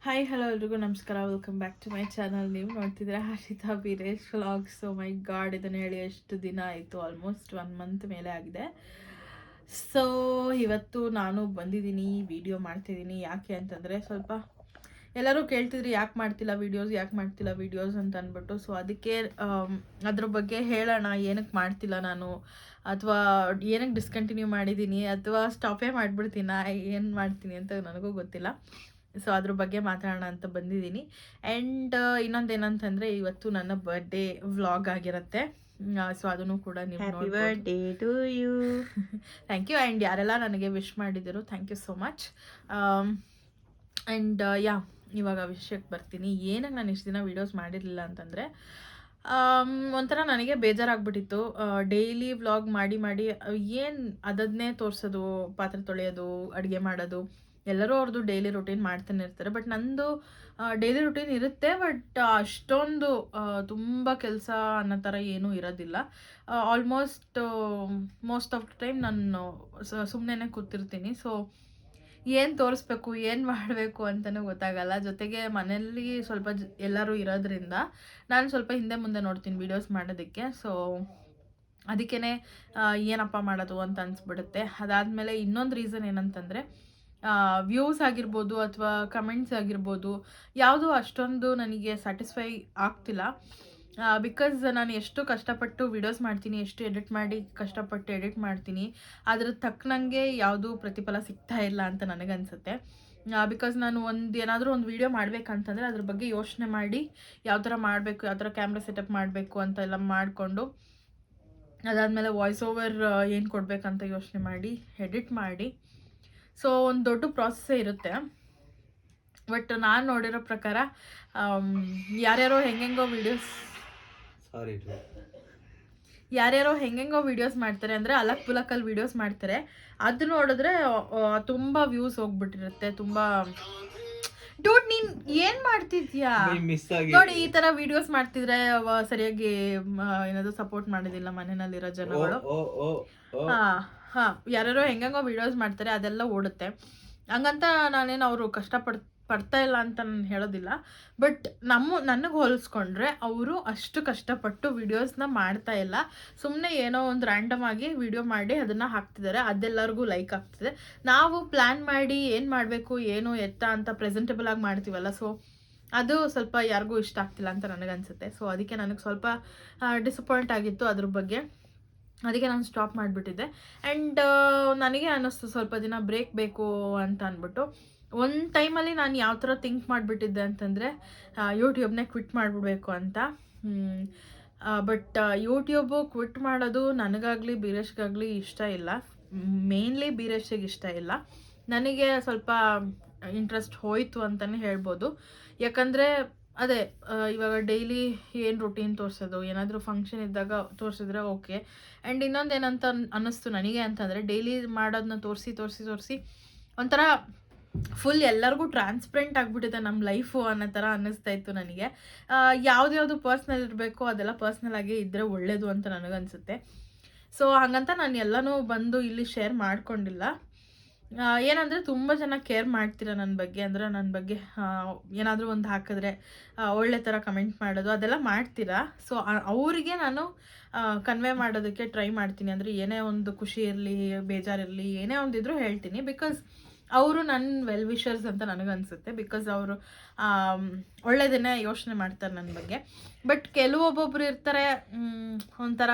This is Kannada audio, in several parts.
ಹಾಯ್ ಹಲೋ ಎಲ್ರಿಗೂ ನಮಸ್ಕಾರ. Welcome back to my channel. ನೀವು ನೋಡ್ತಿದ್ರೆ Harshitha Beeresh vlogs. So my god, ಇದನ್ನು ಹೇಳಿ ಎಷ್ಟು ದಿನ ಆಯಿತು, ಆಲ್ಮೋಸ್ಟ್ 1 ಮಂತ್ ಮೇಲೆ ಆಗಿದೆ. ಸೊ ಇವತ್ತು ನಾನು ಬಂದಿದ್ದೀನಿ, ವಿಡಿಯೋ ಮಾಡ್ತಿದ್ದೀನಿ. ಯಾಕೆ ಅಂತಂದರೆ ಸ್ವಲ್ಪ ಎಲ್ಲರೂ ಕೇಳ್ತಿದ್ರಿ ಯಾಕೆ ಮಾಡ್ತಿಲ್ಲ ವೀಡಿಯೋಸ್ ಅಂತ ಅಂದ್ಬಿಟ್ಟು. ಸೊ ಅದಕ್ಕೆ ಅದ್ರ ಬಗ್ಗೆ ಹೇಳೋಣ, ಏನಕ್ಕೆ ಮಾಡ್ತಿಲ್ಲ ನಾನು, ಅಥವಾ ಏನಕ್ಕೆ ಡಿಸ್ಕಂಟಿನ್ಯೂ ಮಾಡಿದ್ದೀನಿ, ಅಥವಾ ಸ್ಟಾಪೇ ಮಾಡಿಬಿಡ್ತೀನ, ಏನು ಮಾಡ್ತೀನಿ ಅಂತ ನನಗೂ ಗೊತ್ತಿಲ್ಲ. ಸೊ ಅದ್ರ ಬಗ್ಗೆ ಮಾತಾಡೋಣ ಅಂತ ಬಂದಿದ್ದೀನಿ. ಆ್ಯಂಡ್ ಇನ್ನೊಂದೇನಂತಂದರೆ ಇವತ್ತು ನನ್ನ ಬರ್ಡೇ ವ್ಲಾಗ್ ಆಗಿರುತ್ತೆ. ಸೊ ಅದನ್ನು ಕೂಡ ನೀವು happy birthday to you. Thank you. And ಯಾರೆಲ್ಲ ನನಗೆ ವಿಶ್ ಮಾಡಿದ್ದೀರೋ thank you so much. And ಇವಾಗ ವಿಷಯಕ್ಕೆ ಬರ್ತೀನಿ. ಏನಕ್ಕೆ ನಾನು ಇಷ್ಟು ದಿನ ವೀಡಿಯೋಸ್ ಮಾಡಿರಲಿಲ್ಲ ಅಂತಂದರೆ, ಒಂಥರ ನನಗೆ ಬೇಜಾರಾಗ್ಬಿಟ್ಟಿತ್ತು. ಡೈಲಿ ವ್ಲಾಗ್ ಮಾಡಿ ಏನು ಅದನ್ನೇ ತೋರಿಸೋದು, ಪಾತ್ರೆ ತೊಳೆಯೋದು, ಅಡುಗೆ ಮಾಡೋದು, ಎಲ್ಲರೂ ಅವ್ರದ್ದು ಡೈಲಿ ರೂಟೀನ್ ಮಾಡ್ತಾನೆ ಇರ್ತಾರೆ. ಬಟ್ ನಂದು ಡೈಲಿ ರೂಟೀನ್ ಇರುತ್ತೆ, ಬಟ್ ಅಷ್ಟೊಂದು ತುಂಬ ಕೆಲಸ ಅನ್ನೋ ಥರ ಏನೂ ಇರೋದಿಲ್ಲ. Almost most of the time ನಾನು ಸುಮ್ಮನೆ ಕೂತಿರ್ತೀನಿ. ಸೊ ಏನು ತೋರಿಸ್ಬೇಕು, ಏನು ಮಾಡಬೇಕು ಅಂತಲೂ ಗೊತ್ತಾಗಲ್ಲ. ಜೊತೆಗೆ ಮನೆಯಲ್ಲಿ ಸ್ವಲ್ಪ ಎಲ್ಲರೂ ಇರೋದ್ರಿಂದ ನಾನು ಸ್ವಲ್ಪ ಹಿಂದೆ ಮುಂದೆ ನೋಡ್ತೀನಿ ವೀಡಿಯೋಸ್ ಮಾಡೋದಕ್ಕೆ. ಸೊ ಅದಕ್ಕೇ ಏನಪ್ಪ ಮಾಡೋದು ಅಂತ ಅನಿಸ್ಬಿಡುತ್ತೆ. ಅದಾದಮೇಲೆ ಇನ್ನೊಂದು ರೀಸನ್ ಏನಂತಂದರೆ, ವ್ಯೂಸ್ ಆಗಿರ್ಬೋದು ಅಥವಾ ಕಮೆಂಟ್ಸ್ ಆಗಿರ್ಬೋದು, ಯಾವುದೂ ಅಷ್ಟೊಂದು ನನಗೆ ಸ್ಯಾಟಿಸ್ಫೈ ಆಗ್ತಿಲ್ಲ. ಬಿಕಾಸ್ ನಾನು ಎಷ್ಟು ಕಷ್ಟಪಟ್ಟು ವೀಡಿಯೋಸ್ ಮಾಡ್ತೀನಿ, ಎಷ್ಟು ಕಷ್ಟಪಟ್ಟು ಎಡಿಟ್ ಮಾಡ್ತೀನಿ, ಅದ್ರ ತಕ್ಕನಂಗೆ ಯಾವುದೂ ಪ್ರತಿಫಲ ಸಿಗ್ತಾ ಇಲ್ಲ ಅಂತ ನನಗನ್ಸುತ್ತೆ. ಬಿಕಾಸ್ ನಾನು ಏನಾದರೂ ಒಂದು ವೀಡಿಯೋ ಮಾಡಬೇಕಂತಂದರೆ ಅದ್ರ ಬಗ್ಗೆ ಯೋಚನೆ ಮಾಡಿ ಯಾವ ಥರ ಮಾಡಬೇಕು, ಯಾವ ಥರ ಕ್ಯಾಮ್ರಾ ಸೆಟಪ್ ಮಾಡಬೇಕು ಅಂತೆಲ್ಲ ಮಾಡಿಕೊಂಡು, ಅದಾದಮೇಲೆ ವಾಯ್ಸ್ ಓವರ್ ಏನು ಕೊಡಬೇಕಂತ ಯೋಚನೆ ಮಾಡಿ ಎಡಿಟ್ ಮಾಡಿ, ಸೊ ಒಂದು ದೊಡ್ಡ ಪ್ರಾಸೆಸ್ಸೇ ಇರುತ್ತೆ. ಬಟ್ ನಾನು ನೋಡಿರೋ ಪ್ರಕಾರ ಯಾರ್ಯಾರೋ ಹೆಂಗೆಂಗೋ ವೀಡಿಯೋಸ್ ಮಾಡ್ತಾರೆ, ಅಂದರೆ ಅಲಕ್ ಪುಲಕಲ್ಲಿ ವೀಡಿಯೋಸ್ ಮಾಡ್ತಾರೆ. ಅದು ನೋಡಿದ್ರೆ ತುಂಬ ವ್ಯೂಸ್ ಹೋಗ್ಬಿಟ್ಟಿರುತ್ತೆ. ತುಂಬ ಡೂಡ್, ನೀನು ಏನು ಮಾಡ್ತಿದ್ಯಾ ನೋಡಿ, ಈ ಥರ ವೀಡಿಯೋಸ್ ಮಾಡ್ತಿದ್ರೆ ಸರಿಯಾಗಿ ಏನಾದರೂ ಸಪೋರ್ಟ್ ಮಾಡೋದಿಲ್ಲ ಮನೆಯಲ್ಲಿರೋ ಜನಗಳು. ಯಾರ್ಯಾರೋ ಹೆಂಗಂಗೋ ವೀಡಿಯೋಸ್ ಮಾಡ್ತಾರೆ, ಅದೆಲ್ಲ ಓಡುತ್ತೆ. ಹಂಗಂತ ನಾನೇನು ಅವರು ಪಡ್ತಾ ಇಲ್ಲ ಅಂತ ನಾನು ಹೇಳೋದಿಲ್ಲ. ಬಟ್ ನನಗೆ ಹೋಲಿಸ್ಕೊಂಡ್ರೆ ಅವರು ಅಷ್ಟು ಕಷ್ಟಪಟ್ಟು ವೀಡಿಯೋಸ್ನ ಮಾಡ್ತಾ ಇಲ್ಲ. ಸುಮ್ಮನೆ ಏನೋ ಒಂದು ರ್ಯಾಂಡಮ್ ಆಗಿ ವೀಡಿಯೋ ಮಾಡಿ ಅದನ್ನು ಹಾಕ್ತಿದ್ದಾರೆ, ಅದೆಲ್ಲರಿಗೂ ಲೈಕ್ ಆಗ್ತಿದೆ. ನಾವು ಪ್ಲ್ಯಾನ್ ಮಾಡಿ ಏನು ಮಾಡಬೇಕು, ಏನು ಎತ್ತ ಅಂತ ಪ್ರೆಸೆಂಟೇಬಲ್ ಆಗಿ ಮಾಡ್ತೀವಲ್ಲ, ಸೊ ಅದು ಸ್ವಲ್ಪ ಯಾರಿಗೂ ಇಷ್ಟ ಆಗ್ತಿಲ್ಲ ಅಂತ ನನಗನ್ಸುತ್ತೆ. ಸೊ ಅದಕ್ಕೆ ನನಗೆ ಸ್ವಲ್ಪ ಡಿಸಪಾಯಿಂಟ್ ಆಗಿತ್ತು ಅದ್ರ ಬಗ್ಗೆ. ಅದಕ್ಕೆ ನಾನು ಸ್ಟಾಪ್ ಮಾಡಿಬಿಟ್ಟಿದ್ದೆ. ಆ್ಯಂಡ್ ನನಗೆ ಅನ್ನಿಸ್ತು ಸ್ವಲ್ಪ ದಿನ ಬ್ರೇಕ್ ಬೇಕು ಅಂತ ಅಂದ್ಬಿಟ್ಟು. ಒಂದು ಟೈಮಲ್ಲಿ ನಾನು ಯಾವ ಥರ ಥಿಂಕ್ ಮಾಡಿಬಿಟ್ಟಿದ್ದೆ ಅಂತಂದರೆ, ಯೂಟ್ಯೂಬ್ನೇ ಕ್ವಿಟ್ ಮಾಡಿಬಿಡ್ಬೇಕು ಅಂತ. ಬಟ್ ಯೂಟ್ಯೂಬು ಕ್ವಿಟ್ ಮಾಡೋದು ನನಗಾಗಲಿ ಬೀರೇಶ್ಗಾಗಲಿ ಇಷ್ಟ ಇಲ್ಲ. ಮೇನ್ಲಿ ಬೀರೇಶಿಗೆ ಇಷ್ಟ ಇಲ್ಲ. ನನಗೆ ಸ್ವಲ್ಪ ಇಂಟ್ರೆಸ್ಟ್ ಹೋಯಿತು ಅಂತಲೇ ಹೇಳ್ಬೋದು. ಯಾಕಂದರೆ ಅದೇ ಇವಾಗ ಡೈಲಿ ಏನು ರೂಟೀನ್ ತೋರಿಸೋದು, ಏನಾದರೂ ಫಂಕ್ಷನ್ ಇದ್ದಾಗ ತೋರಿಸಿದ್ರೆ ಓಕೆ. ಆ್ಯಂಡ್ ಇನ್ನೊಂದು ಏನಂತ ಅನ್ನಿಸ್ತು ನನಗೆ ಅಂತಂದರೆ, ಡೈಲಿ ಮಾಡೋದನ್ನ ತೋರಿಸಿ ಒಂಥರ ಫುಲ್ ಎಲ್ಲರಿಗೂ ಟ್ರಾನ್ಸ್ಪರೆಂಟ್ ಆಗಿಬಿಟ್ಟಿದೆ ನಮ್ಮ ಲೈಫು ಅನ್ನೋ ಥರ ಅನ್ನಿಸ್ತಾ ಇತ್ತು ನನಗೆ. ಯಾವ್ದು ಪರ್ಸ್ನಲ್ ಇರಬೇಕು ಅದೆಲ್ಲ ಪರ್ಸ್ನಲ್ ಆಗಿ ಇದ್ದರೆ ಒಳ್ಳೆಯದು ಅಂತ ನನಗನ್ಸುತ್ತೆ. ಸೊ ಹಾಗಂತ ನಾನು ಎಲ್ಲನೂ ಬಂದು ಇಲ್ಲಿ ಶೇರ್ ಮಾಡ್ಕೊಂಡಿಲ್ಲ. ಏನಂದರೆ ತುಂಬ ಜನ ಕೇರ್ ಮಾಡ್ತೀರ ನನ್ನ ಬಗ್ಗೆ. ಅಂದರೆ ನನ್ನ ಬಗ್ಗೆ ಏನಾದರೂ ಒಂದು ಹಾಕಿದ್ರೆ ಒಳ್ಳೆ ಥರ ಕಮೆಂಟ್ ಮಾಡೋದು ಅದೆಲ್ಲ ಮಾಡ್ತೀರಾ. ಸೊ ಅವರಿಗೆ ನಾನು ಕನ್ವೆ ಮಾಡೋದಕ್ಕೆ ಟ್ರೈ ಮಾಡ್ತೀನಿ. ಅಂದರೆ ಏನೇ ಒಂದು ಖುಷಿ ಇರಲಿ, ಬೇಜಾರಿರಲಿ, ಏನೇ ಒಂದಿದ್ರೂ ಹೇಳ್ತೀನಿ. ಬಿಕಾಸ್ ಅವರು ನನ್ನ ವೆಲ್ ವಿಷರ್ಸ್ ಅಂತ ನನಗನ್ಸುತ್ತೆ. ಬಿಕಾಸ್ ಅವರು ಒಳ್ಳೆಯದನ್ನೇ ಯೋಚನೆ ಮಾಡ್ತಾರೆ ನನ್ನ ಬಗ್ಗೆ. ಬಟ್ ಕೆಲವೊಬ್ಬೊಬ್ರು ಇರ್ತಾರೆ, ಒಂಥರ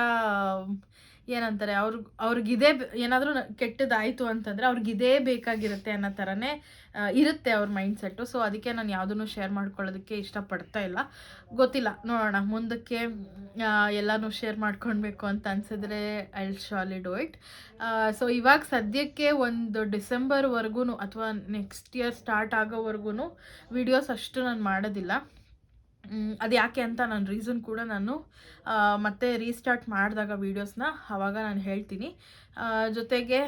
ಏನಂತಾರೆ, ಅವ್ರಿಗಿದೇ ಏನಾದರೂ ಕೆಟ್ಟದಾಯಿತು ಅಂತಂದರೆ ಅವ್ರಿಗಿದೇ ಬೇಕಾಗಿರುತ್ತೆ ಅನ್ನೋ ಥರನೇ ಇರುತ್ತೆ ಅವ್ರ ಮೈಂಡ್ಸೆಟ್ಟು. ಸೊ ಅದಕ್ಕೆ ನಾನು ಯಾವುದನ್ನು ಶೇರ್ ಮಾಡ್ಕೊಳ್ಳೋದಕ್ಕೆ ಇಷ್ಟಪಡ್ತಾ ಇಲ್ಲ. ಗೊತ್ತಿಲ್ಲ, ನೋಡೋಣ ಮುಂದಕ್ಕೆ ಎಲ್ಲನೂ ಶೇರ್ ಮಾಡ್ಕೊಳ್ಬೇಕು ಅಂತ ಅನಿಸಿದ್ರೆ I will surely do it. So ಇವಾಗ ಸದ್ಯಕ್ಕೆ ಒಂದು ಡಿಸೆಂಬರ್ವರೆಗೂ ಅಥವಾ ನೆಕ್ಸ್ಟ್ ಇಯರ್ ಸ್ಟಾರ್ಟ್ ಆಗೋವರೆಗೂ ವೀಡಿಯೋಸ್ ಅಷ್ಟು ನಾನು ಮಾಡೋದಿಲ್ಲ. ಅದು ಯಾಕೆ ಅಂತ ನನ್ನ ರೀಸನ್ ಕೂಡ ನಾನು ಮತ್ತೆ ರೀಸ್ಟಾರ್ಟ್ ಮಾಡಿದಾಗ ವೀಡಿಯೋಸ್ನ ಆವಾಗ ನಾನು ಹೇಳ್ತೀನಿ. ಜೊತೆಗೆ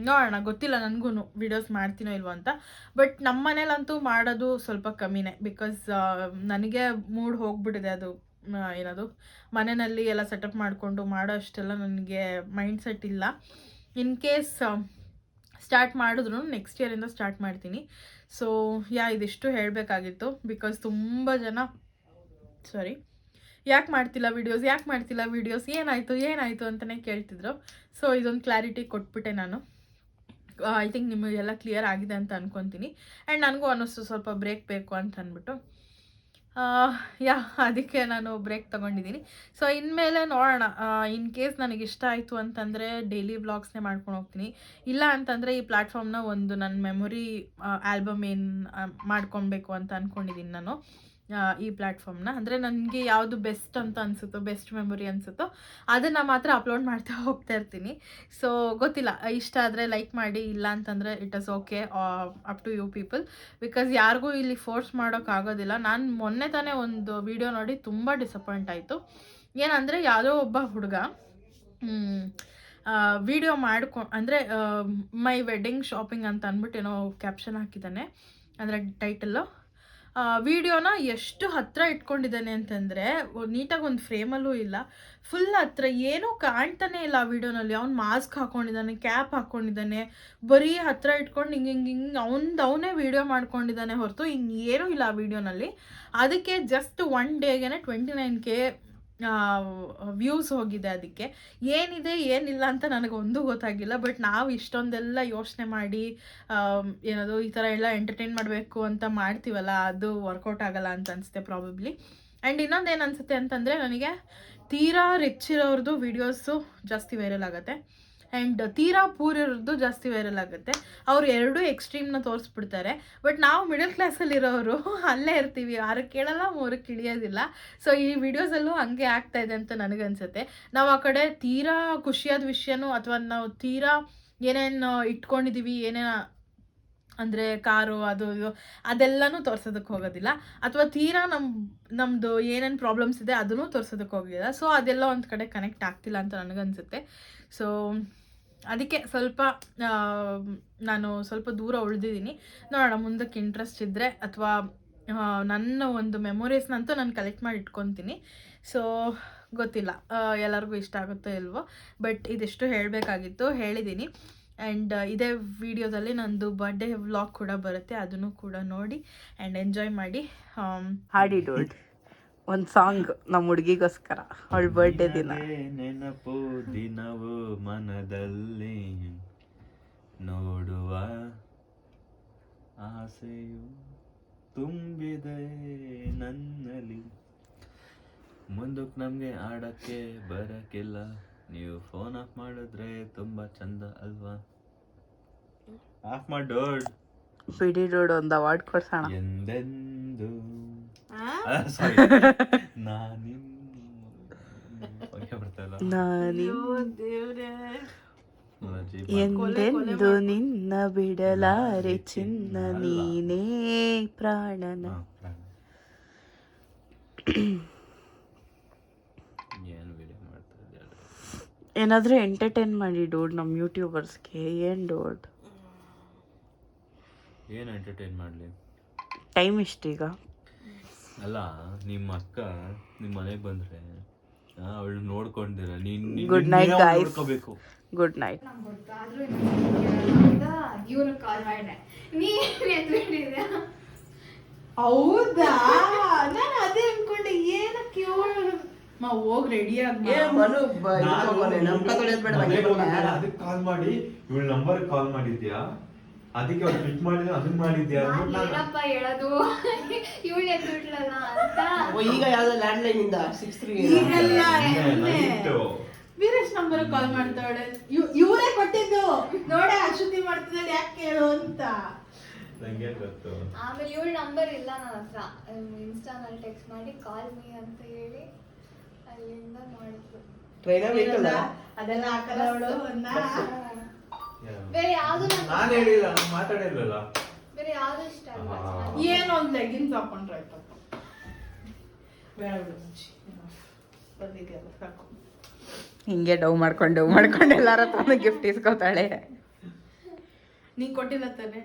ನೋಡೋಣ, ಗೊತ್ತಿಲ್ಲ ನನಗೂ ವೀಡಿಯೋಸ್ ಮಾಡ್ತೀನೋ ಇಲ್ವೋ ಅಂತ. ಬಟ್ ನಮ್ಮ ಮನೇಲಂತೂ ಮಾಡೋದು ಸ್ವಲ್ಪ ಕಮ್ಮಿನೇ. ಬಿಕಾಸ್ ನನಗೆ ಮೂಡ್ ಹೋಗ್ಬಿಟ್ಟಿದೆ. ಅದು ಏನದು ಮನೆಯಲ್ಲಿ ಎಲ್ಲ ಸೆಟಪ್ ಮಾಡಿಕೊಂಡು ಮಾಡೋ ಅಷ್ಟೆಲ್ಲ ನನಗೆ ಮೈಂಡ್ಸೆಟ್ ಇಲ್ಲ. ಇನ್ ಕೇಸ್ ಸ್ಟಾರ್ಟ್ ಮಾಡಿದ್ರು ನೆಕ್ಸ್ಟ್ ಇಯರಿಂದ ಸ್ಟಾರ್ಟ್ ಮಾಡ್ತೀನಿ. ಸೊ ಇದಿಷ್ಟು ಹೇಳಬೇಕಾಗಿತ್ತು. ಬಿಕಾಸ್ ತುಂಬ ಜನ ಯಾಕೆ ಮಾಡ್ತಿಲ್ಲ ವೀಡಿಯೋಸ್ ಏನಾಯಿತು ಅಂತಲೇ ಕೇಳ್ತಿದ್ರು. ಸೊ ಇದೊಂದು ಕ್ಲಾರಿಟಿ ಕೊಟ್ಬಿಟ್ಟೆ ನಾನು. ಐ ಥಿಂಕ್ ನಿಮಗೆಲ್ಲ ಕ್ಲಿಯರ್ ಆಗಿದೆ ಅಂತ ಅನ್ಕೊತೀನಿ. ಆ್ಯಂಡ್ ನನಗೂ ಅನ್ನಿಸ್ತು ಸ್ವಲ್ಪ ಬ್ರೇಕ್ ಬೇಕು ಅಂತ ಅಂದ್ಬಿಟ್ಟು ಅದಕ್ಕೆ ನಾನು ಬ್ರೇಕ್ ತೊಗೊಂಡಿದ್ದೀನಿ. ಸೊ ಇನ್ಮೇಲೆ ನೋಡೋಣ, ಇನ್ ಕೇಸ್ ನನಗೆ ಇಷ್ಟ ಆಯಿತು ಅಂತಂದರೆ ಡೈಲಿ ವ್ಲಾಗ್ಸ್ನೇ ಮಾಡ್ಕೊಂಡು ಹೋಗ್ತೀನಿ. ಇಲ್ಲ ಅಂತಂದರೆ ಈ ಪ್ಲ್ಯಾಟ್ಫಾರ್ಮ್ನ ಒಂದು ನನ್ನ ಮೆಮೊರಿ ಆಲ್ಬಮ್ ಏನು ಮಾಡ್ಕೊಬೇಕು ಅಂತ ಅಂದ್ಕೊಂಡಿದ್ದೀನಿ ನಾನು. ಈ ಪ್ಲ್ಯಾಟ್ಫಾರ್ಮ್ನ ಅಂದರೆ ನನಗೆ ಯಾವುದು ಬೆಸ್ಟ್ ಅಂತ ಅನಿಸುತ್ತೋ, ಬೆಸ್ಟ್ ಮೆಮೊರಿ ಅನಿಸುತ್ತೋ ಅದನ್ನು ಮಾತ್ರ ಅಪ್ಲೋಡ್ ಮಾಡ್ತಾ ಹೋಗ್ತಾ ಇರ್ತೀನಿ. ಸೊ ಗೊತ್ತಿಲ್ಲ, ಇಷ್ಟ ಆದರೆ ಲೈಕ್ ಮಾಡಿ, ಇಲ್ಲ ಅಂತಂದರೆ it is okay, up to you people. Because ಯಾರಿಗೂ ಇಲ್ಲಿ ಫೋರ್ಸ್ ಮಾಡೋಕ್ಕಾಗೋದಿಲ್ಲ. ನಾನು ಮೊನ್ನೆ ತಾನೇ ಒಂದು ವಿಡಿಯೋ ನೋಡಿ ತುಂಬ ಡಿಸಪಾಯಿಂಟ್ ಆಯಿತು. ಏನಂದರೆ ಯಾವುದೋ ಒಬ್ಬ ಹುಡುಗ ವಿಡಿಯೋ ಅಂದರೆ ಮೈ ವೆಡ್ಡಿಂಗ್ ಶಾಪಿಂಗ್ ಅಂತ ಅಂದ್ಬಿಟ್ಟು ಏನೋ ಕ್ಯಾಪ್ಷನ್ ಹಾಕಿದ್ದಾನೆ, ಅಂದರೆ ಟೈಟಲ್ಲು. ವಿಡಿಯೋನ ಎಷ್ಟು ಹತ್ತಿರ ಇಟ್ಕೊಂಡಿದ್ದಾನೆ ಅಂತಂದರೆ ನೀಟಾಗಿ ಒಂದು ಫ್ರೇಮಲ್ಲೂ ಇಲ್ಲ, ಫುಲ್ ಹತ್ರ, ಏನೂ ಕಾಣ್ತಾನೆ ಇಲ್ಲ ಆ ವಿಡಿಯೋನಲ್ಲಿ. ಅವ್ನು ಮಾಸ್ಕ್ ಹಾಕ್ಕೊಂಡಿದ್ದಾನೆ, ಕ್ಯಾಪ್ ಹಾಕ್ಕೊಂಡಿದ್ದಾನೆ, ಬರೀ ಹತ್ತಿರ ಇಟ್ಕೊಂಡು ಹಿಂಗೆ ಅವನೇ ವಿಡಿಯೋ ಮಾಡ್ಕೊಂಡಿದ್ದಾನೆ ಹೊರತು ಇನ್ನೇನೂ ಇಲ್ಲ ಆ ವಿಡಿಯೋನಲ್ಲಿ. ಅದಕ್ಕೆ ಜಸ್ಟ್ 1 ಡೇಗೆ 29K ವ್ಯೂಸ್ ಹೋಗಿದೆ. ಅದಕ್ಕೆ ಏನಿದೆ ಏನಿಲ್ಲ ಅಂತ ನನಗೆ ಒಂದೂ ಗೊತ್ತಾಗಿಲ್ಲ. ಬಟ್ ನಾವು ಇಷ್ಟೊಂದೆಲ್ಲ ಯೋಚನೆ ಮಾಡಿ ಏನದು ಈ ಥರ ಎಲ್ಲ ಎಂಟರ್ಟೈನ್ ಮಾಡಬೇಕು ಅಂತ ಮಾಡ್ತೀವಲ್ಲ, ಅದು ವರ್ಕೌಟ್ ಆಗಲ್ಲ ಅಂತ ಅನಿಸುತ್ತೆ ಪ್ರಾಬಬ್ಲಿ. ಆ್ಯಂಡ್ ಇನ್ನೊಂದೇನು ಅನಿಸುತ್ತೆ ಅಂತಂದರೆ, ನನಗೆ ತೀರಾ ರಿಚ್ ಇರೋರ್ದು ವೀಡಿಯೋಸು ಜಾಸ್ತಿ ವೈರಲ್ ಆಗುತ್ತೆ, ಆ್ಯಂಡ್ ತೀರಾ ಪೂರ್ ಇರೋದು ಜಾಸ್ತಿ ವೈರಲ್ ಆಗುತ್ತೆ. ಅವ್ರು ಎರಡೂ ಎಕ್ಸ್ಟ್ರೀಮ್ನ ತೋರಿಸ್ಬಿಡ್ತಾರೆ. ಬಟ್ ನಾವು ಮಿಡಲ್ ಕ್ಲಾಸಲ್ಲಿರೋರು ಅಲ್ಲೇ ಇರ್ತೀವಿ, 6ಕ್ಕೆ ಕೇಳಲ್ಲ 3ಕ್ಕೆ ಇಳಿಯೋದಿಲ್ಲ. ಸೊ ಈ ವಿಡಿಯೋಸಲ್ಲೂ ಹಂಗೆ ಆಗ್ತಾ ಇದೆ ಅಂತ ನನಗನ್ಸುತ್ತೆ. ನಾವು ಆ ಕಡೆ ತೀರಾ ಖುಷಿಯಾದ ವಿಷಯನೂ ಅಥವಾ ನಾವು ತೀರಾ ಏನೇನು ಇಟ್ಕೊಂಡಿದ್ದೀವಿ, ಅಂದರೆ ಕಾರು ಅದು ಇದು ಅದೆಲ್ಲನೂ ತೋರ್ಸೋದಕ್ಕೆ ಹೋಗೋದಿಲ್ಲ, ಅಥವಾ ತೀರಾ ನಮ್ಮದು ಏನೇನು ಪ್ರಾಬ್ಲಮ್ಸ್ ಇದೆ ಅದನ್ನು ತೋರ್ಸೋದಕ್ಕೆ ಹೋಗಿಲ್ಲ. ಸೊ ಅದೆಲ್ಲ ಒಂದು ಕಡೆ ಕನೆಕ್ಟ್ ಆಗ್ತಿಲ್ಲ ಅಂತ ನನಗನ್ಸುತ್ತೆ. ಸೊ ಅದಕ್ಕೆ ನಾನು ಸ್ವಲ್ಪ ದೂರ ಉಳಿದಿದ್ದೀನಿ. ನೋಡೋಣ, ಮುಂದಕ್ಕೆ ಇಂಟ್ರೆಸ್ಟ್ ಇದ್ದರೆ ಅಥವಾ ನನ್ನ ಒಂದು ಮೆಮೊರೀಸ್ನಂತೂ ನಾನು ಕಲೆಕ್ಟ್ ಮಾಡಿ ಇಟ್ಕೊತೀನಿ. ಸೊ ಗೊತ್ತಿಲ್ಲ ಎಲ್ಲರಿಗೂ ಇಷ್ಟ ಆಗುತ್ತೋ ಇಲ್ವೋ, ಬಟ್ ಇದಿಷ್ಟು ಹೇಳಬೇಕಾಗಿತ್ತು, ಹೇಳಿದ್ದೀನಿ. ಆ್ಯಂಡ್ ಇದೇ ವಿಡಿಯೋದಲ್ಲಿ ನಂದು ಬರ್ಡೇ ವ್ಲಾಗ್ ಕೂಡ ಬರುತ್ತೆ, ಅದನ್ನು ಕೂಡ ನೋಡಿ ಆ್ಯಂಡ್ ಎಂಜಾಯ್ ಮಾಡಿ. ಹಾಡಿಡೋಡ್ ಒಂದು ಸಾಂಗ್ ನಮ್ಮ ಹುಡುಗಿಗೋಸ್ಕರ, ಅವಳ ಬರ್ಡೇ ದಿನ. ನೆನಪು ದಿನವು ಮನದಲ್ಲಿ ನೋಡುವ ಆಸೆಯು ತುಂಬಿದೆ ನನ್ನಲ್ಲಿ, ಮುಂದಕ್ಕೆ ನಮಗೆ ಆಡಕ್ಕೆ ಬರಕ್ಕಿಲ್ಲ, ನೀವು ಫೋನ್ ಆಫ್ ಮಾಡಿದ್ರೆ ತುಂಬಾ ಚಂದ ಅಲ್ವಾ? ಆಫ್ ಮಾಡಿ ಡೋಡ್ ಬಿಡಿ ಡೋಡ್ ಒಂದು ಅವಾರ್ಡ್ ಕೊಡ್ಸೋಣ. ಎಂದೆಂದು ಎಂದೆಂದು ನಿನ್ನ ಬಿಡಲಾರೆ ಚಿನ್ನ, ನೀನೇ ಪ್ರಾಣನ. ಏನಾದರೂ ಎಂಟರ್ಟೈನ್ ಮಾಡಿ ಡೋಡ್ ನಮ್ಮ ಯೂಟ್ಯೂಬರ್ಸ್ಗೆ. ಏನು ಡೋಡ್ ಏನು ಎಂಟರ್ಟೈನ್ ಮಾಡಲಿ? ಟೈಮ್ ಇಷ್ಟೀಗ. ಅಲ್ಲ, ನಿಮ್ಮ ಅಕ್ಕ ನಿಮ್ಮ ಮನೆಗೆ ಬಂದರೆ ಅವಳು ನೋಡ್ಕೊಂಡಿರ ಗುಡ್ ನೈಟ್ ಗೈಸ್, ನೋಡ್ಕೋಬೇಕು. Good night. ಹೌದಾ? ನಾನು ಅದೇ ಅನ್ಕೊಂಡೆ, ಏನಕ್ಕೆ ಹೋಗಿ ರೆಡಿ ಆಗಿ ಅದಕ್ಕೆ ಕಾಲ್ ಮಾಡಿ ಇವಳ ನಂಬರ್ ಕಾಲ್ ಮಾಡಿದ್ಯಾ, ಅದಕ್ಕೆ ಅವ್ರು ಪಿಕ್ ಮಾಡಿದ್ರೆ ಅದನ್ನ ಮಾಡಿದ್ಯಾ ಏನಪ್ಪ ಹೇಳೋದು, ಇವಳು ಎದ್ಬಿಟ್ಲಲ್ಲ ಅಂತ. ಈಗ ಯಾವ್ದೋ ಲ್ಯಾಂಡ್ ಲೈನ್ ಇಂದ 63 ವೀರೇಶ್ ನಂಬರ್ ಕಾಲ್ ಮಾಡ್ತಾಳೆ, ಇವರೇ ಕೊಟ್ಟಿದ್ದು ನೋಡ ಅಶ್ವತಿ ಮಾಡ್ತಿದ್ದಾಳೆ ಯಾಕೆ ಕೇಳು ಅಂತ. ನಂಗೆ ಗೊತ್ತು. ಆಮೇಲೆ ಇವಳ ನಂಬರ್ ಇಲ್ಲ ನನ್ನ ಹತ್ರ, ಇನ್ಸ್ಟಾನಲ್ಲಿ ಟೆಕ್ಸ್ಟ್ ಮಾಡಿ ಕಾಲ್ ಮೀ ಅಂತ ಹೇಳಿ ಅಲ್ಲಿಂದ ಮಾಡಿದ್ರು. ಟ್ರೈನರ್ ಬೇಕಲ್ಲ, ಅದೆಲ್ಲ ಹಾಕಲ್ಲ ಅವಳು. ಬೇರೆ ಯಾವ್ದು ನಾನು ಹೇಳಿಲ್ಲ, ನಾನು ಮಾತಾಡಿರ್ಲಿಲ್ಲ. ಬೇರೆ ಯಾವ್ದು ಇಷ್ಟ ಅಲ್ಲ. ಏನೋ ಒಂದು ಲೆಗಿನ್ಸ್ ಹಾಕೊಂಡ್ರೆ ಆಯ್ತಪ್ಪ, ಬೇಡ ಬಿಡು ಬಂದಿದೆಯಲ್ಲ ಸಾಕು. ಹಿಂಗೆ ಡೌ ಮಾಡ್ಕೊಂಡು ಎಲ್ಲಾರ ಹತ್ರ ಗಿಫ್ಟ್ ಇಸ್ಕೊತಾಳೆ. ನೀನ್ ಕೊಟ್ಟಿಲ್ಲ ತಾನೆ?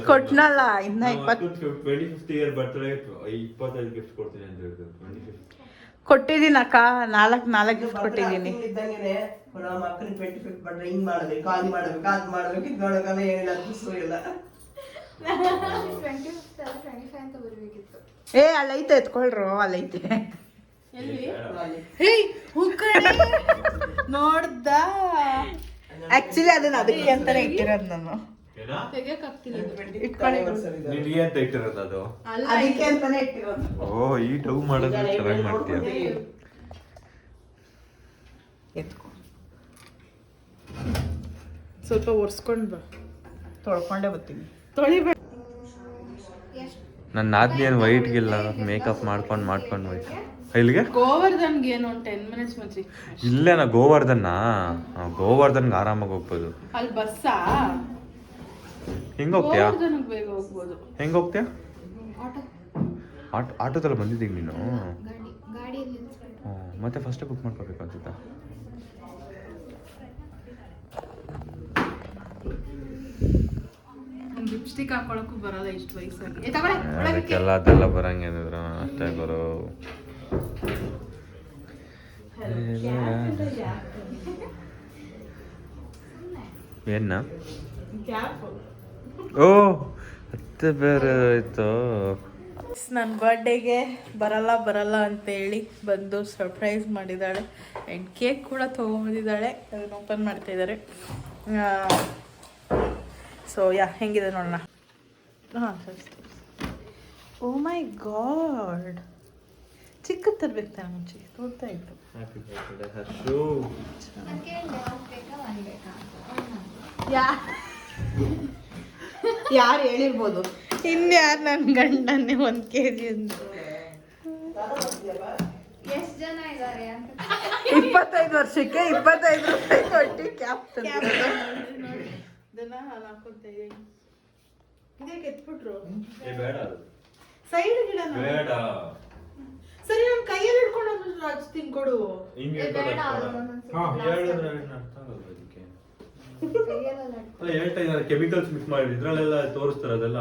ಕೊಟ್ನಲ್ಲ, ಇನ್ನ 25th ಇಯರ್ ಬರ್ತ್ಡೇ 25 ಗಿಫ್ಟ್ ಕೊಡ್ತೀನಿ ಅಂತ ಹೇಳಿದ್ರು. 25th ಕೊಟ್ಟಿದ್ದೀನಕ್ಕ, 4 ಗಿಫ್ಟ್ ಕೊಟ್ಟಿದ್ದೀನಿ. ಇದ್ದಂಗೆನೆ ನಮ್ಮ ಅಕ್ಕನ 25th ಬರ್ತ್ಡೇ ಹಿಂಗ್ ಮಾಡಬೇಕು, ಅದು ಮಾಡಬೇಕು, ಇದು ಮಾಡಬೇಕು, ಇದು ಮಾಡೋಕಲ್ಲ, ಏನಿಲ್ಲ, ಇಲ್ಲ. ಇತ್ತು. ಏ ಅಲ್ಲೈತೆ ಎತ್ಕೊಳ್ರು ಅಲ್ಲೈತೆ ನೋಡ್ದ ಆಕ್ಚುಲಿ ಅದನ್ನ ಅದಕ್ಕೆ ಅಂತಾನೆ ಇಟ್ಟಿರೋದು ನಾನು ಇಟ್ಕೊಳ್ಳಿ ನಿನಗೆ ಅಂತ ಇಟ್ಟಿರೋದು ಅದು. ಅದಕ್ಕೆ ಅಂತಾನೆ ಇಟ್ಟಿರೋದು. ಓ ಈ ಡವ್ ಮಾಡೋದು ಚೆನ್ನಾಗಿ ಮಾಡ್ತೀಯ. ಎತ್ಕೊ ಸ್ವಲ್ಪ ಒರ್ಸ್ಕೊಂಡ್ ಬಾ. ತೊಳ್ಕೊಂಡೇ ಬರ್ತೀನಿ. ತೊಳಿಬೇಡ. ನನ್ನ ನಾದ್ನಿ ಏನು ವೈಟ್ಗಿಲ್ಲ, ಮೇಕಪ್ ಮಾಡ್ಕೊಂಡು ಹೋಯ್ತು ಇಲ್ಲಿಗೆ. ಗೋವರ್ಧನ್ಗೆ ಏನು ಒಂದು 10 minutes ಮುಂಚೆ ಇಲ್ಲೇ ನಾ ಗೋವರ್ಧನ್ಗೆ ಆರಾಮಾಗಿ ಹೋಗ್ಬೋದು. ಅಲ್ಲಿ ಬಸ್ಸಾ? ಹೆಂಗ್ ಹೋಗ್ತೀಯಾ? ಗೋವರ್ಧನ್ಗೆ ಬೇಗ ಹೋಗ್ಬೋದು. ಹೆಂಗ್ ಹೋಗ್ತೀಯಾ? ಆಟೋದಲ್ಲಿ ಬಂದಿದ್ದೀಗ ನೀನು? ಗಾಡಿಯಲ್ಲಿ ಮತ್ತೆ ಫಸ್ಟೇ ಬುಕ್ ಮಾಡ್ಕೋಬೇಕು ಅನ್ಸುತ್ತಾ? ಲಿಪ್ಸ್ಟಿಕ್ ಹಾಕೊಳಕ್ಕೂ ಬರಲ್ಲ ಇಷ್ಟು ವಯಸ್ಸಾಗಿ. ಅದೆಲ್ಲ ಬರಂಗೇನಿದ್ರು ಅಷ್ಟೇ ಗುರು. ಏನ? ಓ ಮತ್ತೆ ಬೇರೆ ಆಯ್ತು. ನನ್ನ ಬರ್ಡೇಗೆ ಬರಲ್ಲ ಅಂತೇಳಿ ಬಂದು ಸರ್ಪ್ರೈಸ್ ಮಾಡಿದ್ದಾಳೆ. ಆ್ಯಂಡ್ ಕೇಕ್ ಕೂಡ ತೊಗೊಂಬಂದಿದ್ದಾಳೆ. ಅದನ್ನು ಓಪನ್ ಮಾಡ್ತಾ ಇದ್ದಾರೆ. ಸೊ ಹೆಂಗಿದೆ ನೋಡೋಣ. ಹಾಂ ಸರಿ. ಓ ಮೈ ಗಾಡ್, ಚಿಕ್ಕದು ತರ್ಬೇಕು ತಾನೆ ಮುಂಚೆ ತೋರ್ತಾ ಇತ್ತು. Happy birthday ಹರ್ಷು. ಯಾರು ಹೇಳಿರ್ಬೋದು? ಇನ್ಯಾರು ನನ್ನ ಗಂಡನ್ನೇ 1 kg ಅಂತ. ಎಷ್ಟು ಜನ ಇದ್ದಾರೆ ಅಂತ 25 ವರ್ಷಕ್ಕೆ 25 ರೂಪಾಯಿ ಕೊಟ್ಟು ಕ್ಯಾಪ್ ಇದನ್ನ ಹಾಕೊಂತ ಇದ್ದೀನಿ. ಇದಕ್ಕೆ ಎತ್ಬಿಟ್ರು ಬೇಡ ಅದು. ಸೈಡ್ ಗಿಡ ಬೇಡ. ಸರಿ, ನಾನು ಕೈಯಲ್ಲಿ ಹಿಡ್ಕೊಂಡು ಹಚ್ತೀನಿ ಕೊಡು. ಹಿಂಗೆ ಬೇಡ, ಅದು ಹೇಳಿದ್ರೆ ಏನು ಅರ್ಥ ಆಗಲ್ಲ ಅದಕ್ಕೆ. ಕೈಯಲ್ಲೆಲ್ಲ ಅಲ್ಲ ಹೇಳ್ತಾ ಇದ್ದಾರೆ ಕೆಮಿಕಲ್ಸ್ ಮಿಕ್ಸ್ ಮಾಡಿ ಇದ್ರಲ್ಲೆಲ್ಲ ತೋರಿಸ್ತಾರೆ ಅದೆಲ್ಲ.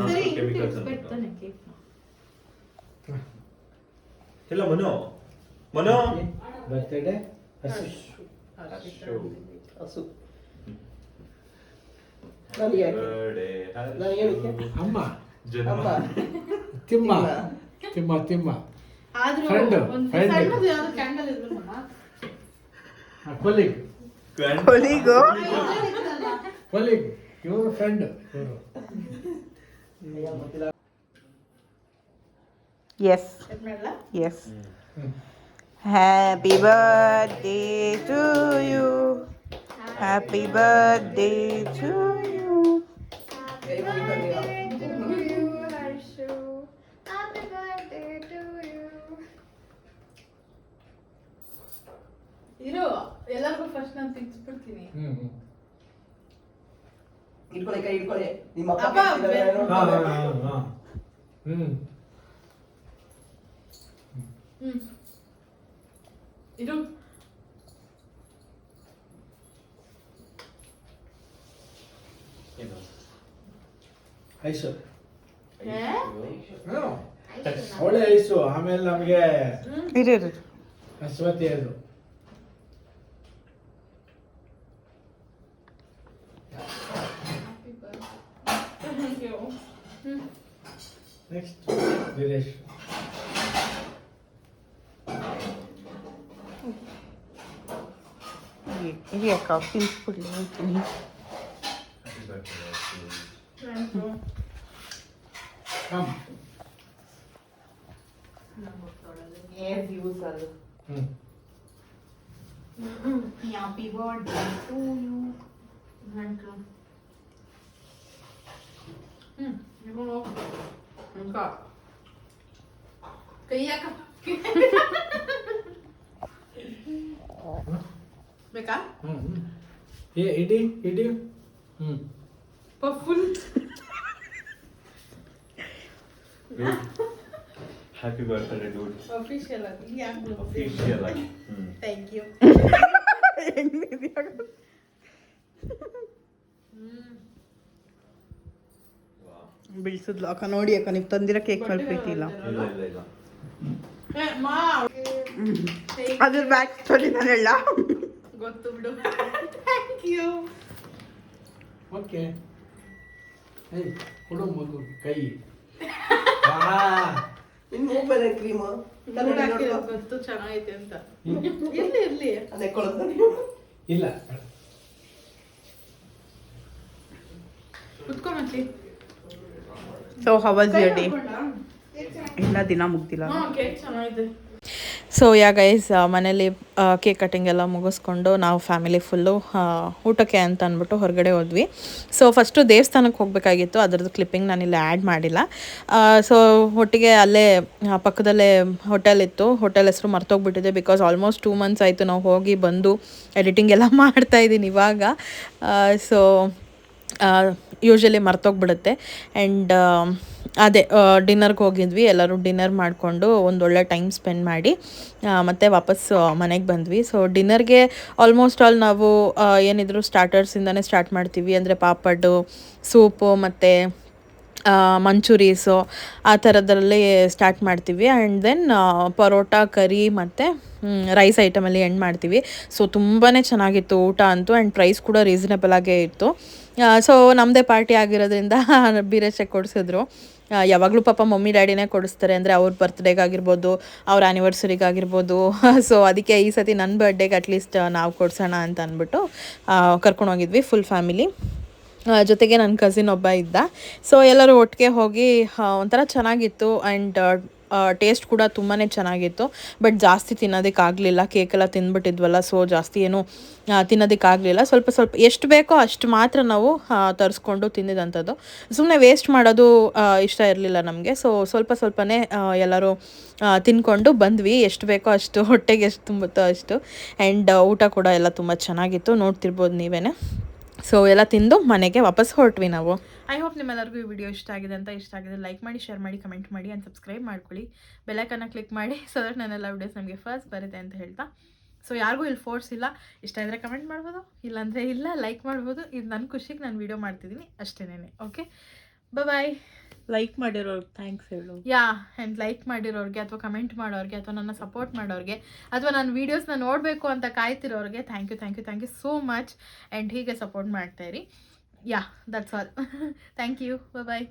ಸರಿ, ಕೆಮಿಕಲ್ಸ್ ಇಟ್ಬಿಡ್ತಾನೆ ಕೇಕ್. ಇಲ್ಲ ಮನು ಬರ್ತ್ಡೇ ಹರ್ಷು. ಹಸು ನನಗೆ ಬರ್ಡೇ ನಾನು ಏನಕ್ಕೆ ಅಮ್ಮ ಅಮ್ಮ ತಿಮ್ಮ ಆದ್ರೂ Friend, ಒಂದು friend. ಸಣ್ಣದು ಯಾವ್ದು ಕ್ಯಾಂಡಲ್ ಇರ್ಬೇಕಲ್ಲ. ಕೊಲ್ಲಿಗ್ ಇವರು ಫ್ರೆಂಡ್ ಇವರು. Yes yes. Happy birthday to you, happy birthday to you. Harshu, happy birthday to you. ಇರೋ ಎಲ್ಲರಿಗೂ ಫಸ್ಟ್ ನಾನು ತಿನ್ಸ್ಬಿಡ್ತೀನಿ. ಇಟ್ಕೊಳ್ಳಿ ಕೈ ಇಟ್ಕೊಳ್ಳಿ ನಿಮ್ಮ ಅಪ್ಪ, ಅಪ್ಪ ಕೇಳ್ತಿದ್ದಾರೆ ಹಾ ನೋಡ್ತಾರೆ. ಹಾ ಹಾ ಇರು. ಐಸು ಏ? ಒಳ್ಳೆ ಐಸು. ಆಮೇಲೆ ನಮಗೆ ಇರು ಅಶ್ವತಿ ಅದು Thank you. ನೆಕ್ಸ್ಟ್ ವೀರೇಶ್. ಇದು ಯಾಕೆ ತಿನ್ಸ್ಬಿಡ್ಲಿ ಅಂತೀನಿ. Thank you. Come. Happy birthday to you. Thank you. ಇವ್ನು ಮುಖ ಕೈ ಯಾಕ ಬೇಕಾ? ಇಡಿ full happy birthday dude. Official ಆಗಿ ಯಾಕೆ ಅಫಿಷಿಯಲ್ ಆಗಿ. Thank you. ಬಿಡಿಸಿದ್ಲು ಅಕ್ಕ. ನೋಡಿ ಅಕ್ಕ, ನೀವು ತಂದಿರೋ ಕೇಕ್ ಮೇಲೆ ಪ್ರೀತಿ ಇಲ್ಲ. ಇಲ್ಲ ಅದ್ರ ಬ್ಯಾಕ್ ಸ್ಟೋರಿ ನಾನು ಹೇಳ. ಗೊತ್ತು ಬಿಡು. Thank you. ಓಕೆ. ಕೊಡು ಮಗು ಕೈ. ನಿನ್ ಮೂಗ್ ಬೇರೆ ಕ್ರೀಮ್ ಗೊತ್ತು ಚೆನ್ನಾಗೈತೆ ಅಂತ. ಇರ್ಲಿ ಅದೇ ಕೊಡೋದು ಇಲ್ಲ ಕುತ್ಕೊಂಬತ್ತಿ. So how was your day? ಎಲ್ಲ ದಿನ ಮುಗ್ದಿಲ್ಲ. ಕೇಕ್ ಚೆನ್ನಾಗಿದೆ. ಸೊ ಯಾ ಗೈಸ್, ಮನೇಲಿ ಕೇಕ್ ಕಟಿಂಗ್ ಎಲ್ಲ ಮುಗಿಸ್ಕೊಂಡು ನಾವು ಫ್ಯಾಮಿಲಿ ಫುಲ್ಲು ಊಟಕ್ಕೆ ಅಂತ ಅಂದ್ಬಿಟ್ಟು ಹೊರಗಡೆ ಹೋದ್ವಿ. ಸೊ ಫಸ್ಟು ದೇವಸ್ಥಾನಕ್ಕೆ ಹೋಗಬೇಕಾಗಿತ್ತು, ಅದರದ್ದು ಕ್ಲಿಪ್ಪಿಂಗ್ ನಾನಿಲ್ಲಿ ಆ್ಯಡ್ ಮಾಡಿಲ್ಲ. ಸೊ ಒಟ್ಟಿಗೆ ಅಲ್ಲೇ ಪಕ್ಕದಲ್ಲೇ ಹೋಟೆಲ್ ಇತ್ತು, ಹೋಟೆಲ್ ಹೆಸರು ಮರ್ತೋಗ್ಬಿಟ್ಟಿದೆ. ಬಿಕಾಸ್ ಆಲ್ಮೋಸ್ಟ್ 2 months ಆಯಿತು ನಾವು ಹೋಗಿ ಬಂದು ಎಡಿಟಿಂಗ್ ಎಲ್ಲ ಮಾಡ್ತಾಯಿದ್ದೀನಿ ಇವಾಗ. So usually ಮರ್ತೋಗ್ಬಿಡುತ್ತೆ. ಆ್ಯಂಡ್ ಅದೇ ಡಿನ್ನರ್ಗೆ ಹೋಗಿದ್ವಿ, ಎಲ್ಲರೂ ಡಿನ್ನರ್ ಮಾಡಿಕೊಂಡು ಒಂದೊಳ್ಳೆ ಟೈಮ್ ಸ್ಪೆಂಡ್ ಮಾಡಿ ಮತ್ತು ವಾಪಸ್ ಮನೆಗೆ ಬಂದ್ವಿ. ಸೊ ಡಿನ್ನರ್ಗೆ ಆಲ್ಮೋಸ್ಟ್ ಆಲ್ ನಾವು ಏನಿದ್ರು ಸ್ಟಾರ್ಟರ್ಸಿಂದನೇ ಸ್ಟಾರ್ಟ್ ಮಾಡ್ತೀವಿ. ಅಂದರೆ ಪಾಪಡು, ಸೂಪು ಮತ್ತು ಮಂಚೂರೀಸು ಆ ಥರದ್ರಲ್ಲಿ ಸ್ಟಾರ್ಟ್ ಮಾಡ್ತೀವಿ. ಆ್ಯಂಡ್ ದೆನ್ ಪರೋಟ, ಕರಿ ಮತ್ತು ರೈಸ್ ಐಟಮಲ್ಲಿ ಎಂಡ್ ಮಾಡ್ತೀವಿ. ಸೊ ತುಂಬಾ ಚೆನ್ನಾಗಿತ್ತು ಊಟ ಅಂತೂ, ಆ್ಯಂಡ್ ಪ್ರೈಸ್ ಕೂಡ ರೀಸನೇಬಲ್ ಆಗೇ ಇತ್ತು. ಸೊ ನಮ್ಮದೇ ಪಾರ್ಟಿ ಆಗಿರೋದ್ರಿಂದ ಬೀರೇಶಕ್ಕೆ ಕೊಡಿಸಿದ್ರು. ಯಾವಾಗಲೂ ಪಾಪ ಮಮ್ಮಿ ಡ್ಯಾಡಿನೇ ಕೊಡಿಸ್ತಾರೆ, ಅಂದರೆ ಅವ್ರ ಬರ್ತ್ಡೇಗಾಗಿರ್ಬೋದು, ಅವ್ರ ಆ್ಯನಿವರ್ಸರಿಗಾಗಿರ್ಬೋದು. ಸೊ ಅದಕ್ಕೆ ಈ ಸತಿ ನನ್ನ ಬರ್ಡೇಗೆ ಅಟ್ಲೀಸ್ಟ್ ನಾವು ಕೊಡ್ಸೋಣ ಅಂತ ಅಂದ್ಬಿಟ್ಟು ಕರ್ಕೊಂಡೋಗಿದ್ವಿ ಫುಲ್ ಫ್ಯಾಮಿಲಿ. ಜೊತೆಗೆ ನನ್ನ ಕಸಿನ್ ಒಬ್ಬ ಇದ್ದ. ಸೊ ಎಲ್ಲರೂ ಒಟ್ಟಿಗೆ ಹೋಗಿ ಒಂಥರ ಚೆನ್ನಾಗಿತ್ತು. ಆ್ಯಂಡ್ ಟೇಸ್ಟ್ ಕೂಡ ತುಂಬಾ ಚೆನ್ನಾಗಿತ್ತು. ಬಟ್ ಜಾಸ್ತಿ ತಿನ್ನೋದಕ್ಕಾಗಲಿಲ್ಲ, ಕೇಕೆಲ್ಲ ತಿಂದ್ಬಿಟ್ಟಿದ್ವಲ್ಲ. ಸೊ ಜಾಸ್ತಿ ಏನು ತಿನ್ನೋದಕ್ಕಾಗಲಿಲ್ಲ. ಸ್ವಲ್ಪ ಎಷ್ಟು ಬೇಕೋ ಅಷ್ಟು ಮಾತ್ರ ನಾವು ತರಿಸ್ಕೊಂಡು ತಿಂದಿದ್ದಂಥದ್ದು. ಸುಮ್ಮನೆ ವೇಸ್ಟ್ ಮಾಡೋದು ಇಷ್ಟ ಇರಲಿಲ್ಲ ನಮಗೆ. ಸೊ ಸ್ವಲ್ಪನೇ ಎಲ್ಲರೂ ತಿನ್ಕೊಂಡು ಬಂದ್ವಿ. ಎಷ್ಟು ಬೇಕೋ ಅಷ್ಟು, ಹೊಟ್ಟೆಗೆ ಎಷ್ಟು ತುಂಬುತ್ತೋ ಅಷ್ಟು. ಆ್ಯಂಡ್ ಊಟ ಕೂಡ ಎಲ್ಲ ತುಂಬ ಚೆನ್ನಾಗಿತ್ತು, ನೋಡ್ತಿರ್ಬೋದು ನೀವೇ. ಸೊ ಎಲ್ಲ ತಿಂದು ಮನೆಗೆ ವಾಪಸ್ ಹೊರಟ್ವಿ ನಾವು. ಐ ಹೋಪ್ ನಿಮ್ಮೆಲ್ಲರಿಗೂ ಈ ವಿಡಿಯೋ ಇಷ್ಟ ಆಗಿದೆ ಅಂತ. ಇಷ್ಟ ಆಗಿದೆ ಲೈಕ್ ಮಾಡಿ, ಶೇರ್ ಮಾಡಿ, ಕಮೆಂಟ್ ಮಾಡಿ ಆ್ಯಂಡ್ ಸಬ್ಸ್ಕ್ರೈಬ್ ಮಾಡ್ಕೊಳ್ಳಿ. ಬೆಲ್ಲೈಕನ್ನ ಕ್ಲಿಕ್ ಮಾಡಿ, ಸೊ ದಟ್ ನನ್ನೆಲ್ಲ ವಿಡಿಯೋಸ್ ನಮಗೆ ಫಸ್ಟ್ ಬರುತ್ತೆ ಅಂತ ಹೇಳ್ತಾ. ಸೊ ಯಾರಿಗೂ ಇಲ್ಲಿ ಫೋರ್ಸ್ ಇಲ್ಲ. ಇಷ್ಟ ಇದ್ದರೆ ಕಮೆಂಟ್ ಮಾಡ್ಬೋದು, ಇಲ್ಲಾಂದರೆ ಇಲ್ಲ, ಲೈಕ್ ಮಾಡ್ಬೋದು. ಇದು ನನ್ನ ಖುಷಿಗೆ ನಾನು ವಿಡಿಯೋ ಮಾಡ್ತಿದ್ದೀನಿ ಅಷ್ಟೇನೆ. ಓಕೆ, ಬಾಯ್. ಲೈಕ್ ಮಾಡಿರೋರು ಥ್ಯಾಂಕ್ಸ್ ಹೇಳು. ಆ್ಯಂಡ್ ಲೈಕ್ ಮಾಡಿರೋರಿಗೆ ಅಥವಾ ಕಮೆಂಟ್ ಮಾಡೋರಿಗೆ ಅಥವಾ ನನ್ನ ಸಪೋರ್ಟ್ ಮಾಡೋರಿಗೆ ಅಥವಾ ನನ್ನ ವೀಡಿಯೋಸ್ನ ನೋಡಬೇಕು ಅಂತ ಕಾಯ್ತಿರೋರಿಗೆ thank you so much. And ಹೀಗೆ ಸಪೋರ್ಟ್ ಮಾಡ್ತಾಯಿರಿ. That's all. Thank you. Bye.